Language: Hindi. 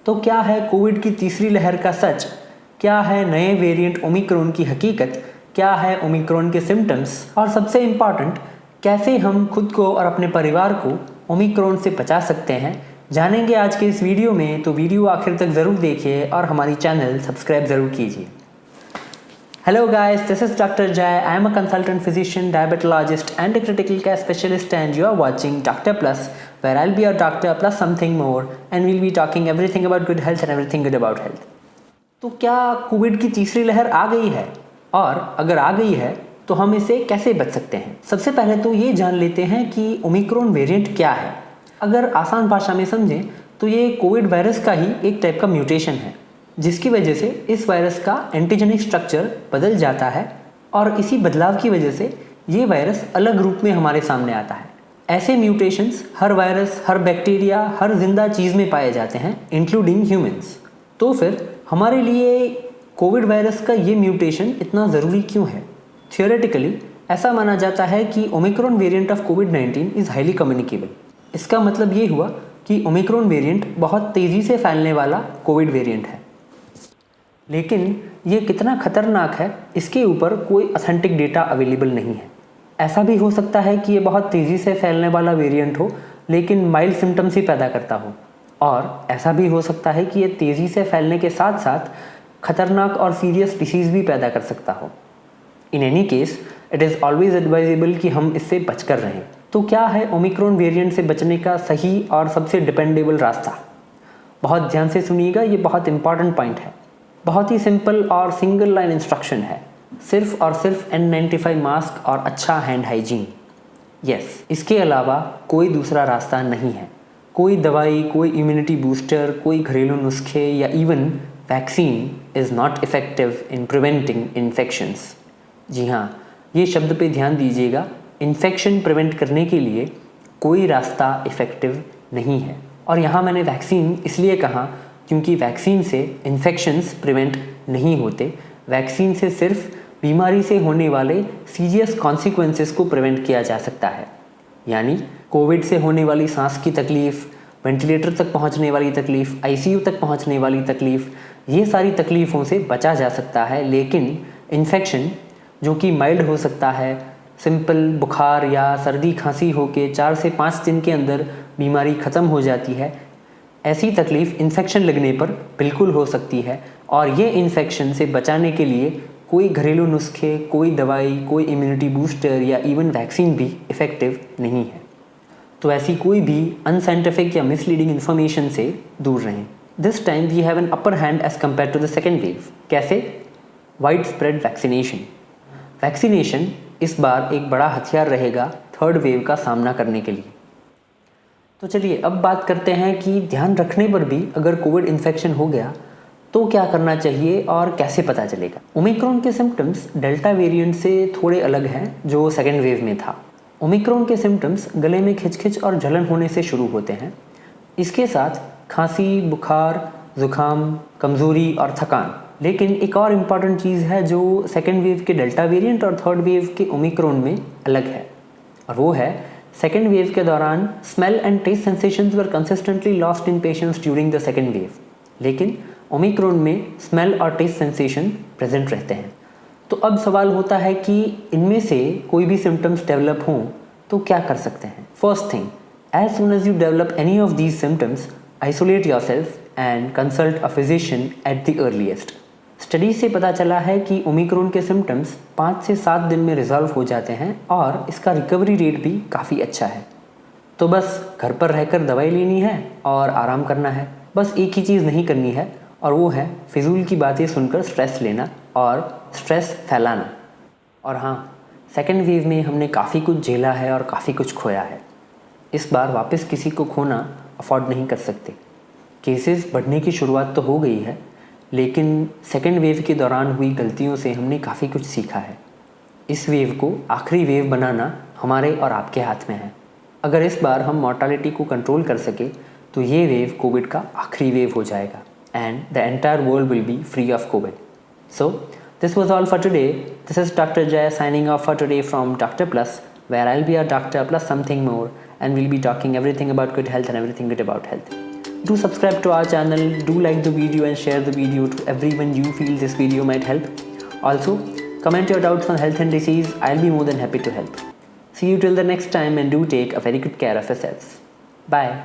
तो क्या है कोविड की तीसरी लहर का सच? क्या है नए वेरिएंट ओमिक्रॉन की हकीकत? क्या है ओमिक्रॉन के सिम्टम्स? और सबसे इम्पॉर्टेंट, कैसे हम खुद को और अपने परिवार को ओमिक्रॉन से बचा सकते हैं, जानेंगे आज के इस वीडियो में। तो वीडियो आखिर तक ज़रूर देखिए और हमारी चैनल सब्सक्राइब ज़रूर कीजिए। Hello guys, this is Dr. Jay. I am a consultant physician, diabetologist and a critical care specialist, and you are watching Dr. Plus, where I'll be your doctor plus something more, and we'll be talking everything about good health and everything good about health. तो क्या कोविड की तीसरी लहर आ गई है? और अगर आ गई है तो हम इसे कैसे बच सकते हैं? सबसे पहले तो ये जान लेते हैं कि ओमिक्रॉन वेरिएंट क्या है। अगर आसान भाषा में समझें तो ये कोविड वायरस का ही एक टाइप का म्यूटेशन है, जिसकी वजह से इस वायरस का एंटीजेनिक स्ट्रक्चर बदल जाता है और इसी बदलाव की वजह से ये वायरस अलग रूप में हमारे सामने आता है। ऐसे म्यूटेशंस हर वायरस, हर बैक्टीरिया, हर जिंदा चीज़ में पाए जाते हैं, इंक्लूडिंग ह्यूमंस। तो फिर हमारे लिए कोविड वायरस का ये म्यूटेशन इतना ज़रूरी क्यों है? थियोरेटिकली ऐसा माना जाता है कि Omicron variant of covid is highly communicable. इसका मतलब ये हुआ कि ओमिक्रॉन वेरिएंट बहुत तेज़ी से फैलने वाला कोविड वेरिएंट है। लेकिन ये कितना खतरनाक है, इसके ऊपर कोई ऑथेंटिक डेटा अवेलेबल नहीं है। ऐसा भी हो सकता है कि ये बहुत तेज़ी से फैलने वाला वेरिएंट हो लेकिन माइल्ड सिम्टम्स ही पैदा करता हो, और ऐसा भी हो सकता है कि ये तेज़ी से फैलने के साथ साथ खतरनाक और सीरियस डिसीज़ भी पैदा कर सकता हो। In any case it is always advisable कि हम इससे बचकर रहें। तो क्या है ओमिक्रॉन वेरिएंट से बचने का सही और सबसे डिपेंडेबल रास्ता? बहुत ध्यान से सुनिएगा, ये बहुत इंपॉर्टेंट पॉइंट है। बहुत ही सिंपल और सिंगल लाइन इंस्ट्रक्शन है, सिर्फ और सिर्फ N95 मास्क और अच्छा हैंड हाइजीन। यस, इसके अलावा कोई दूसरा रास्ता नहीं है। कोई दवाई, कोई इम्यूनिटी बूस्टर, कोई घरेलू नुस्खे या even vaccine is not effective in preventing infections. जी हाँ, ये शब्द पे ध्यान दीजिएगा। इन्फेक्शन प्रिवेंट करने के लिए कोई रास्ता इफ़ेक्टिव नहीं है। और यहाँ मैंने वैक्सीन इसलिए कहा क्योंकि वैक्सीन से इन्फेक्शंस प्रिवेंट नहीं होते। वैक्सीन से सिर्फ बीमारी से होने वाले सीरियस कॉन्सिक्वेंसेस को प्रिवेंट किया जा सकता है। यानी कोविड से होने वाली सांस की तकलीफ़, वेंटिलेटर तक पहुंचने वाली तकलीफ़, आईसीयू तक पहुंचने वाली तकलीफ़, ये सारी तकलीफ़ों से बचा जा सकता है। लेकिन इन्फेक्शन जो कि माइल्ड हो सकता है, सिंपल बुखार या सर्दी खांसी होके 4 से 5 दिन के अंदर बीमारी ख़त्म हो जाती है, ऐसी तकलीफ़ इन्फेक्शन लगने पर बिल्कुल हो सकती है। और ये इन्फेक्शन से बचाने के लिए कोई घरेलू नुस्खे, कोई दवाई, कोई इम्यूनिटी बूस्टर या इवन वैक्सीन भी इफ़ेक्टिव नहीं है। तो ऐसी कोई भी अनसाइंटिफिक या मिसलीडिंग इन्फॉर्मेशन से दूर रहें। This time we have an upper hand as compare to the second wave. कैसे? Wide spread vaccination. वैक्सीनेशन इस बार एक बड़ा हथियार रहेगा थर्ड वेव का सामना करने के लिए। तो चलिए अब बात करते हैं कि ध्यान रखने पर भी अगर कोविड इन्फेक्शन हो गया तो क्या करना चाहिए और कैसे पता चलेगा। ओमिक्रॉन के सिम्टम्स डेल्टा वेरिएंट से थोड़े अलग हैं जो सेकेंड वेव में था। ओमिक्रॉन के सिम्टम्स गले में खिचखिच और जलन होने से शुरू होते हैं। इसके साथ खांसी, बुखार, ज़ुकाम, कमज़ोरी और थकान। लेकिन एक और इम्पॉर्टेंट चीज़ है जो सेकेंड वेव के डेल्टा वेरिएंट और थर्ड वेव के ओमिक्रॉन में अलग है, और वो है सेकेंड वेव के दौरान smell and taste sensations were consistently lost in patients during the second wave. लेकिन ओमिक्रॉन में स्मेल और टेस्ट सेंसेशन प्रेजेंट रहते हैं। तो अब सवाल होता है कि इनमें से कोई भी सिम्टम्स डेवलप हों तो क्या कर सकते हैं। First thing, as soon as you develop any of these symptoms, isolate yourself and consult a physician at the earliest. Study से पता चला है कि ओमिक्रॉन के सिम्टम्स 5 से 7 दिन में रिजॉल्व हो जाते हैं और इसका रिकवरी रेट भी काफ़ी अच्छा है। तो बस घर पर रहकर दवाई लेनी है और आराम करना है। बस एक ही चीज़ नहीं करनी है, और वो है फिजूल की बातें सुनकर स्ट्रेस लेना और स्ट्रेस फैलाना। और हाँ, सेकेंड वेव में हमने काफ़ी कुछ झेला है और काफ़ी कुछ खोया है। इस बार वापस किसी को खोना अफोर्ड नहीं कर सकते। केसेस बढ़ने की शुरुआत तो हो गई है, लेकिन सेकेंड वेव के दौरान हुई गलतियों से हमने काफ़ी कुछ सीखा है। इस वेव को आखिरी वेव बनाना हमारे और आपके हाथ में है। अगर इस बार हम मॉर्टालिटी को कंट्रोल कर सके तो ये वेव कोविड का आखिरी वेव हो जाएगा and the entire world will be free of COVID. So this was all for today. This is doctor Jay signing off for today from doctor plus, where I'll be a doctor plus something more, and we'll be talking everything about good health and everything good about health. Do subscribe to our channel, do like the video and share the video to everyone you feel this video might help. Also, comment your doubts on health and disease. I'll be more than happy to help. See you till the next time and do take a very good care of yourselves. Bye.